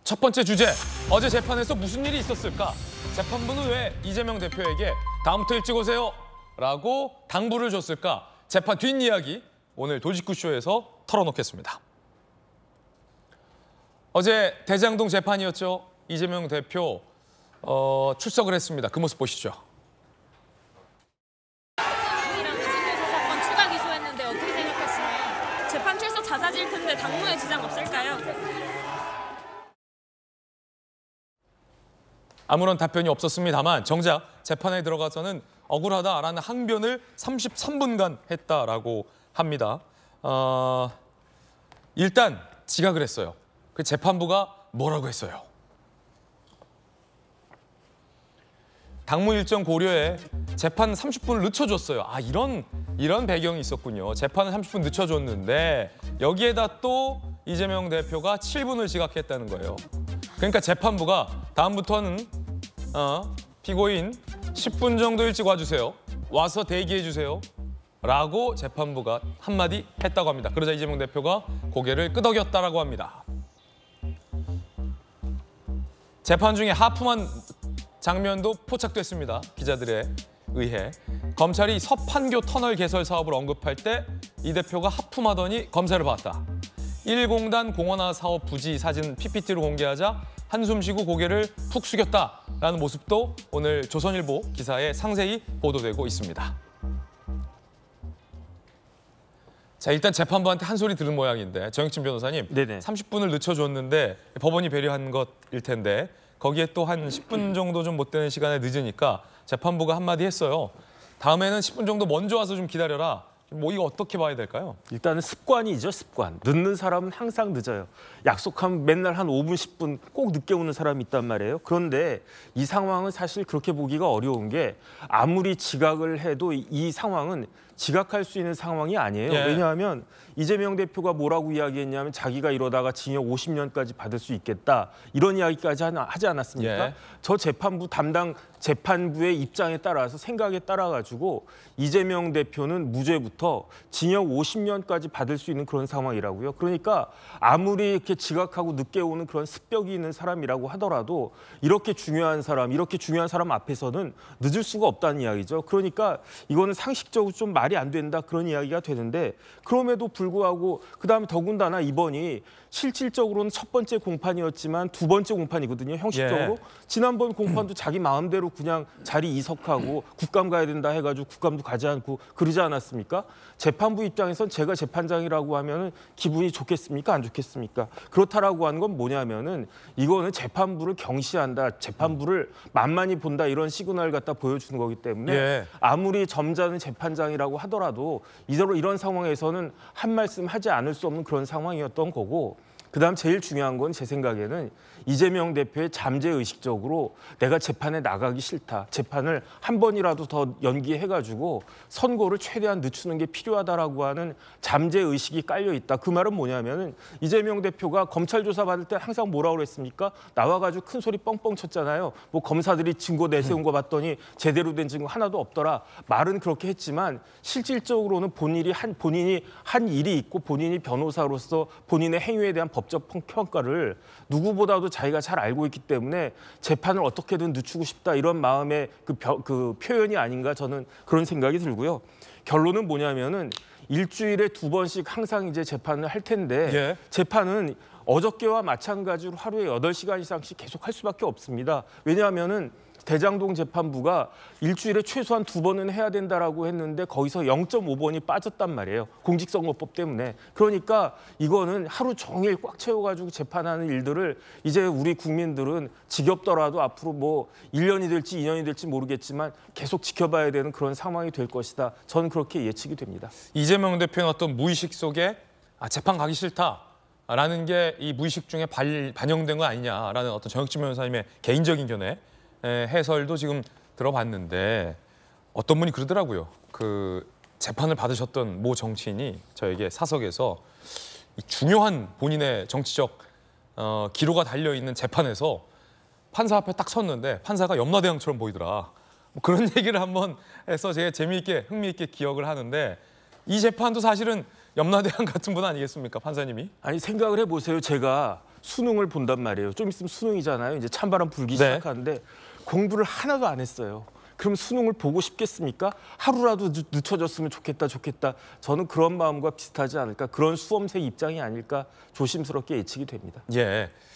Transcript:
첫 번째 주제, 어제 재판에서 무슨 일이 있었을까? 재판부는 왜 이재명 대표에게 다음부터 일찍 오세요 라고 당부를 줬을까? 재판 뒷이야기 오늘 도직구쇼에서 털어놓겠습니다. 어제 대장동 재판이었죠. 이재명 대표 출석을 했습니다. 그 모습 보시죠. 사건 추가 기소했는데 어떻게 생각하시나요? 재판 출석 잦아질 텐데 당무에 지장 없을까요? 아무런 답변이 없었습니다만 정작 재판에 들어가서는 억울하다라는 항변을 33분간 했다라고 합니다. 일단 지각을 했어요. 그 재판부가 뭐라고 했어요? 당무 일정 고려에 재판 30분을 늦춰줬어요. 이런 배경이 있었군요. 재판을 30분 늦춰줬는데 여기에다 또 이재명 대표가 7분을 지각했다는 거예요. 그러니까 재판부가 다음부터는 피고인 10분 정도 일찍 와주세요. 와서 대기해 주세요. 라고 재판부가 한마디 했다고 합니다. 그러자 이재명 대표가 고개를 끄덕였다라고 합니다. 재판 중에 하품한 장면도 포착됐습니다. 기자들에 의해. 검찰이 서판교 터널 개설 사업을 언급할 때 이 대표가 하품하더니 검사를 봤다. 1공단 공원화 사업 부지 사진 PPT로 공개하자 한숨 쉬고 고개를 푹 숙였다라는 모습도 오늘 조선일보 기사에 상세히 보도되고 있습니다. 자, 일단 재판부한테 한 소리 들은 모양인데 정혁진 변호사님, 네네. 30분을 늦춰줬는데 법원이 배려한 것일 텐데 거기에 또 한 10분 정도 좀 못 되는 시간에 늦으니까 재판부가 한마디 했어요. 다음에는 10분 정도 먼저 와서 좀 기다려라. 뭐 이거 어떻게 봐야 될까요? 일단은 습관이죠, 습관. 늦는 사람은 항상 늦어요. 약속하면 맨날 한 5분, 10분 꼭 늦게 오는 사람이 있단 말이에요. 그런데 이 상황은 사실 그렇게 보기가 어려운 게 아무리 지각을 해도 이 상황은 지각할 수 있는 상황이 아니에요. 예. 왜냐하면 이재명 대표가 뭐라고 이야기했냐면 자기가 이러다가 징역 50년까지 받을 수 있겠다. 이런 이야기까지 하지 않았습니까? 예. 저 재판부 담당 재판부의 입장에 따라서 생각에 따라 가지고 이재명 대표는 무죄부터 징역 50년까지 받을 수 있는 그런 상황이라고요. 그러니까 아무리 이렇게 지각하고 늦게 오는 그런 습벽이 있는 사람이라고 하더라도 이렇게 중요한 사람 앞에서는 늦을 수가 없다는 이야기죠. 그러니까 이거는 상식적으로 좀 말이 안 된다 그런 이야기가 되는데 그럼에도 불구하고 그다음에 더군다나 이번이 실질적으로는 첫 번째 공판이었지만 두 번째 공판이거든요. 형식적으로. 예. 지난번 공판도 자기 마음대로 그냥 자리 이석하고 국감 가야 된다 해가지고 국감도 가지 않고 그러지 않았습니까? 재판부 입장에선 제가 재판장이라고 하면은 기분이 좋겠습니까? 안 좋겠습니까? 그렇다라고 하는 건 뭐냐면은 이거는 재판부를 경시한다, 재판부를 만만히 본다 이런 시그널을 갖다 보여주는 거기 때문에 예. 아무리 점잖은 재판장이라고 하더라도 이런 상황에서는 한 말씀 하지 않을 수 없는 그런 상황이었던 거고 그다음 제일 중요한 건 제 생각에는 이재명 대표의 잠재의식적으로 내가 재판에 나가기 싫다. 재판을 한 번이라도 더 연기해가지고 선고를 최대한 늦추는 게 필요하다라고 하는 잠재의식이 깔려 있다. 그 말은 뭐냐면은 이재명 대표가 검찰 조사 받을 때 항상 뭐라고 그랬습니까? 나와가지고 큰 소리 뻥뻥 쳤잖아요. 뭐 검사들이 증거 내세운 거 봤더니 제대로 된 증거 하나도 없더라. 말은 그렇게 했지만 실질적으로는 본인이 한 일이 있고 본인이 변호사로서 본인의 행위에 대한 법적 평가를 누구보다도 자기가 잘 알고 있기 때문에 재판을 어떻게든 늦추고 싶다 이런 마음의 그 표현이 아닌가 저는 그런 생각이 들고요. 결론은 뭐냐면은 일주일에 2번씩 항상 이제 재판을 할 텐데 예. 재판은 어저께와 마찬가지로 하루에 8시간 이상씩 계속 할 수밖에 없습니다. 왜냐하면은 대장동 재판부가 일주일에 최소한 2번은 해야 된다라고 했는데 거기서 0.5번이 빠졌단 말이에요. 공직선거법 때문에. 그러니까 이거는 하루 종일 꽉 채워가지고 재판하는 일들을 이제 우리 국민들은 지겹더라도 앞으로 뭐 1년이 될지 2년이 될지 모르겠지만 계속 지켜봐야 되는 그런 상황이 될 것이다. 저는 그렇게 예측이 됩니다. 이재명 대표의 어떤 무의식 속에 재판 가기 싫다라는 게 이 무의식 중에 반영된 거 아니냐라는 어떤 정혁진 변호사님의 개인적인 견해 해설도 지금 들어봤는데 어떤 분이 그러더라고요. 그 재판을 받으셨던 모 정치인이 저에게 사석에서 이 중요한 본인의 정치적 기로가 달려있는 재판에서 판사 앞에 딱 섰는데 판사가 염라대왕처럼 보이더라. 뭐 그런 얘기를 한번 해서 제가 흥미있게 기억을 하는데 이 재판도 사실은 염라대왕 같은 분 아니겠습니까, 판사님이? 아니 생각을 해보세요. 제가 수능을 본단 말이에요. 좀 있으면 수능이잖아요. 이제 찬바람 불기 네. 시작하는데 공부를 하나도 안 했어요. 그럼 수능을 보고 싶겠습니까? 하루라도 늦춰졌으면 좋겠다. 저는 그런 마음과 비슷하지 않을까. 그런 수험생 입장이 아닐까 조심스럽게 예측이 됩니다. 예.